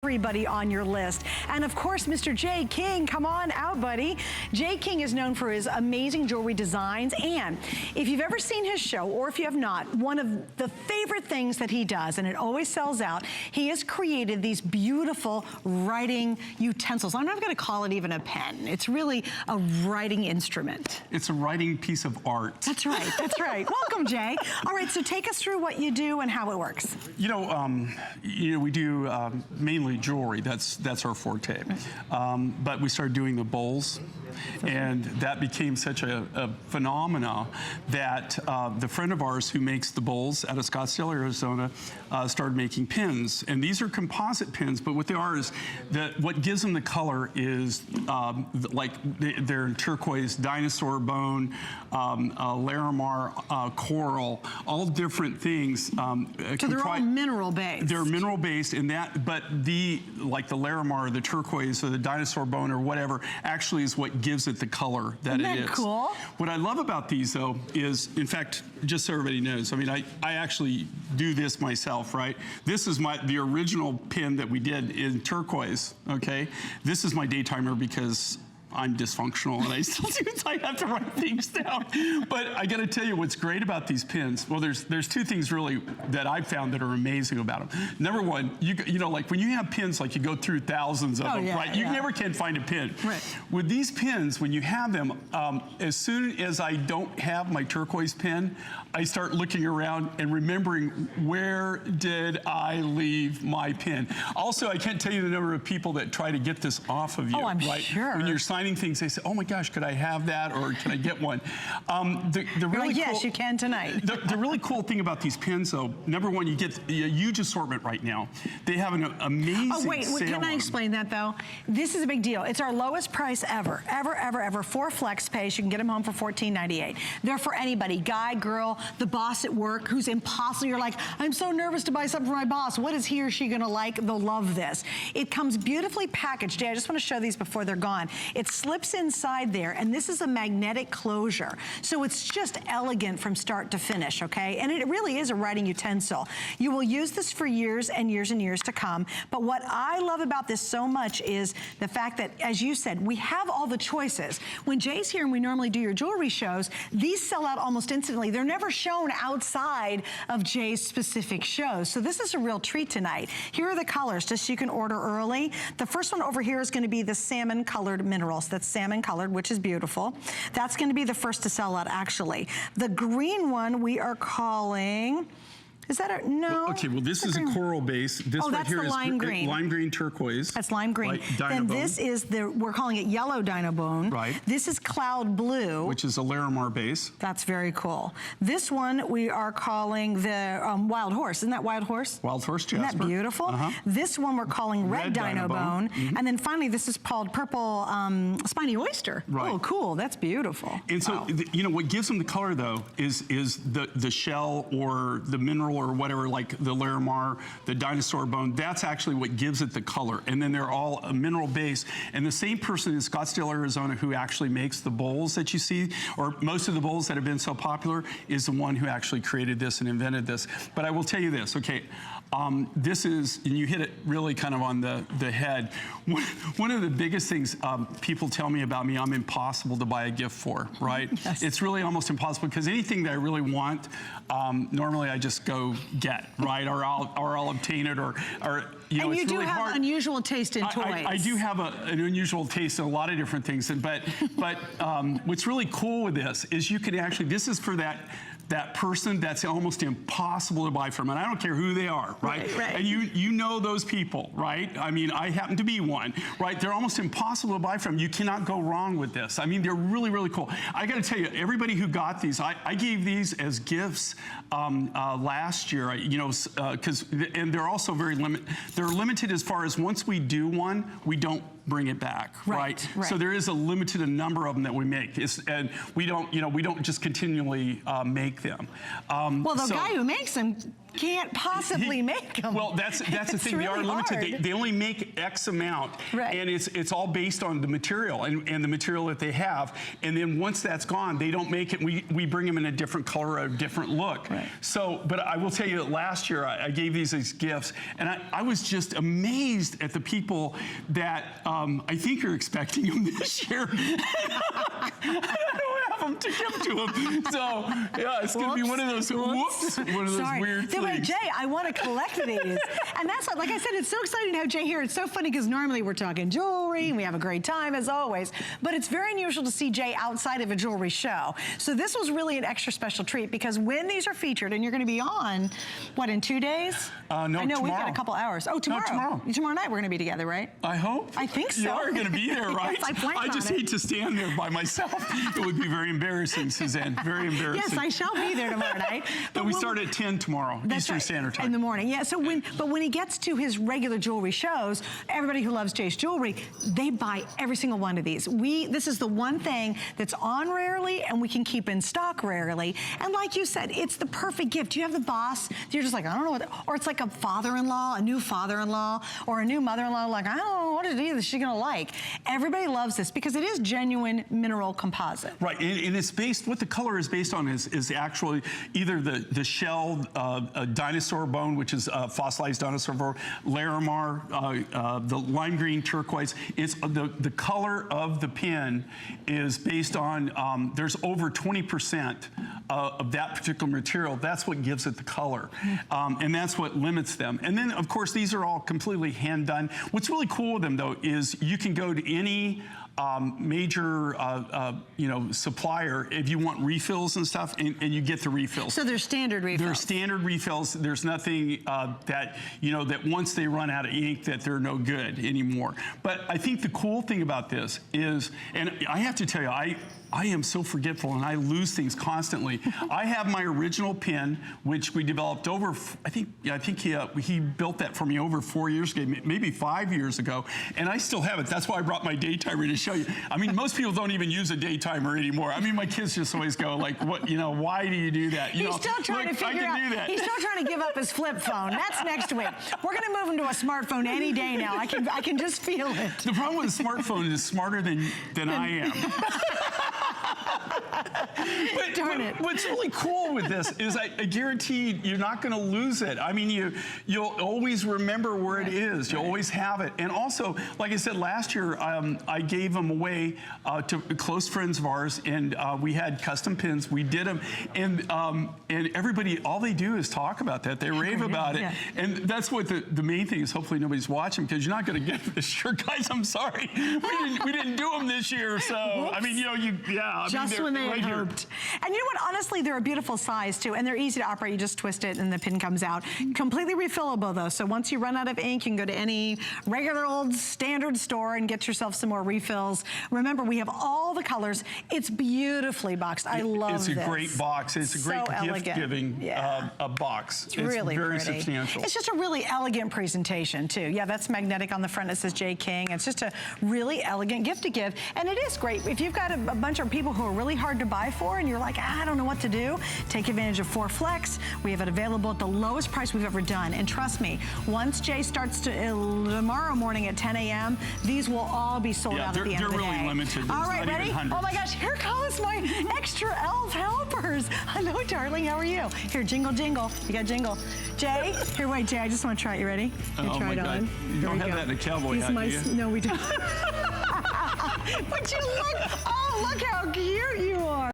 everybody on your list. And of course, Mr. Jay King, come on out, buddy. Jay King is known for his amazing jewelry designs, and if you've ever seen his show, or if you have not, one of the favorite things that he does, and it always sells out, he has created these beautiful writing utensils. I'm not gonna call it even a pen. It's really a writing instrument. It's a writing piece of art. That's right, that's right. Welcome, Jay. All right, so take us through what you do and how it works. You know, we do mainly jewelry. That's our forte. But we started doing the bowls, and that became such a phenomena that the friend of ours who makes the bowls out of Scottsdale, Arizona, started making pins. And these are composite pins, but what they are is that what gives them the color is like they're turquoise, dinosaur bone, Larimar, coral, all different things. So they're all mineral based. They're mineral based in that, but like the Larimar, the turquoise, or the dinosaur bone, or whatever, actually is what gives it the color that it is. Isn't that cool? What I love about these, though, is, in fact, just so everybody knows, I mean, I actually do this myself, right? This is the original pin that we did in turquoise, okay? This is my daytimer because I'm dysfunctional and I still do, I have to write things down. But I gotta tell you what's great about these pins. Well, there's two things really that I've found that are amazing about them. Number one, you know, like when you have pins, like you go through thousands of them, right? You never can find a pin. Right. With these pins, when you have them, as soon as I don't have my turquoise pin, I start looking around and remembering, where did I leave my pin? Also, I can't tell you the number of people that try to get this off of you. Oh, I'm right? sure. When you're signing things, they say, oh my gosh, could I have that, or can I get one? The really like, yes, cool, you can tonight. the really cool thing about these pins, though, number one, you get a huge assortment right now. They have an amazing sale can I explain that, though? This is a big deal. It's our lowest price ever, ever, for flex pays. You can get them home for $14.98. They're for anybody, guy, girl, the boss at work who's impossible. You're like, I'm so nervous to buy something for my boss. What is he or she gonna like? They'll love this. It comes beautifully packaged. Jay, I just wanna show these before they're gone. It slips inside there, and this is a magnetic closure. So it's just elegant from start to finish, okay? And it really is a writing utensil. You will use this for years and years and years to come. But what I love about this so much is the fact that, as you said, we have all the choices. When Jay's here and we normally do your jewelry shows, these sell out almost instantly. They're never shown outside of Jay's specific shows. So this is a real treat tonight. Here are the colors, just so you can order early. The first one over here is gonna be the salmon colored minerals. That's salmon colored, which is beautiful. That's gonna be the first to sell out, actually. The green one we are calling, is that a, no? Okay, well, this is a coral base. This right here is lime green. Lime green turquoise. That's lime green. Then this is we're calling it yellow dinobone. Right. This is cloud blue. Which is a Larimar base. That's very cool. This one we are calling the wild horse. Isn't that wild horse? Wild horse jasper. Isn't that beautiful? This one we're calling red dinobone. And then finally, this is called purple spiny oyster. Right. Oh, cool. That's beautiful. And so, you know, what gives them the color, though, is the shell or the mineral or whatever, like the Larimar, the dinosaur bone. That's actually what gives it the color. And then they're all a mineral base. And the same person in Scottsdale, Arizona, who actually makes the bowls that you see, or most of the bowls that have been so popular, is the one who actually created this and invented this. But I will tell you this, okay, this is, and you hit it really kind of on the head. One of the biggest things people tell me about me, I'm impossible to buy a gift for, right? Yes. It's really almost impossible, because anything that I really want, normally I just go get, right? Or I'll obtain it, or you know, and you it's do really have hard. Unusual taste in toys. I do have an unusual taste in a lot of different things, but what's really cool with this is you can actually, this is for that person that's almost impossible to buy from, and I don't care who they are, right? Right. And you know those people, right? I mean, I happen to be one, right? They're almost impossible to buy from. You cannot go wrong with this. I mean, they're really, really cool. I gotta tell you, everybody who got these, I gave these as gifts last year, you know, and they're also very limited. They're limited as far as once we do one, we don't bring it back, right? So there is a limited number of them that we make. And we don't, you know, we don't just continually make make them. Well, the guy who makes them can't possibly make them. Well, that's the thing. They are limited. They only make X amount, and it's all based on the material and the material that they have. And then once that's gone, they don't make it. We bring them in a different color, a different look. So, but I will tell you that last year I gave these as gifts, and I was just amazed at the people that I think are expecting them this year. I don't have them to give to them. So, yeah, it's going to be one of those one of those weird things. Jay, I want to collect these. And that's like I said, it's so exciting to have Jay here. It's so funny because normally we're talking jewelry and we have a great time as always, but it's very unusual to see Jay outside of a jewelry show. So this was really an extra special treat because when these are featured, and you're going to be on, what, in 2 days? No, I know tomorrow. we've got a couple hours. Oh, tomorrow. No, Tomorrow night we're going to be together, right? I hope. I think so. You are going to be there, right? Yes, I just hate to stand there by myself. It would be very embarrassing, Suzanne. Very embarrassing. Yes, I shall be there tomorrow night. But we start at 10 tomorrow, Eastern Standard Time. In the morning, yeah. So when he gets to his regular jewelry shows, everybody who loves Jay's jewelry, they buy every single one of these. This is the one thing that's on rarely and we can keep in stock rarely. And like you said, it's the perfect gift. You have the boss, you're just like, I don't know what, or it's like a father-in-law, a new father-in-law, or a new mother-in-law, like, I don't know what is she gonna like. Everybody loves this because it is genuine mineral composite. Right, and it's based, what the color is based on is actually either the shell, dinosaur bone, which is fossilized dinosaur bone, Larimar, the lime green turquoise. It's the color of the pin is based on, there's over 20% of that particular material. That's what gives it the color. And that's what limits them. And then, of course, these are all completely hand done. What's really cool with them, though, is you can go to any major supplier if you want refills and stuff, and you get the refills. So they're standard refills. They're standard refills. There's nothing that once they run out of ink that they're no good anymore. But I think the cool thing about this is, and I have to tell you, I am so forgetful and I lose things constantly. I have my original pen, which we developed over, I think he built that for me over 4 years ago, maybe 5 years ago, and I still have it. That's why I brought my day timer to show you. I mean, most people don't even use a day timer anymore. I mean, my kids just always go like, what, why do you do that? He's still trying to figure out. He's still trying to give up his flip phone. That's next week. We're going to move him to a smartphone any day now. I can just feel it. The problem with a smartphone is smarter than I am. But what's really cool with this is I guarantee you're not going to lose it. I mean, you'll always remember where it is. You'll always have it. And also, like I said, last year I gave them away to close friends of ours, and we had custom pins. We did them, and everybody, all they do is talk about that. They rave about it, and that's what the main thing is. Hopefully nobody's watching because you're not going to get this. Sure, guys, I'm sorry. We didn't do them this year, so I mean, just when they had hoped. And you know what? Honestly, they're a beautiful size too, and they're easy to operate. You just twist it and the pin comes out. Completely refillable though, so once you run out of ink, you can go to any regular old standard store and get yourself some more refills. Remember, we have all the colors. It's beautifully boxed. I love this. It's a great box. It's a great gift-giving box. It's really very pretty. Substantial. It's just a really elegant presentation too. Yeah, that's magnetic on the front. It says J. King. It's just a really elegant gift to give, and it is great if you've got a bunch of people who are really hard to buy for and you're like, I don't know what to do. Take advantage of 4 Flex. We have it available at the lowest price we've ever done. And trust me, once Jay starts tomorrow morning at 10 a.m., these will all be sold out at the end of the day. They're really limited. There's all right, ready? Oh my gosh, here comes my extra elf helpers. Hello, darling, how are you? Here, jingle, jingle. You got jingle. Jay, here, wait, Jay, I just want to try it. You ready? Oh my God. You don't have that in a cowboy hat, do you? No, we don't. But you look, oh, look how cute you are.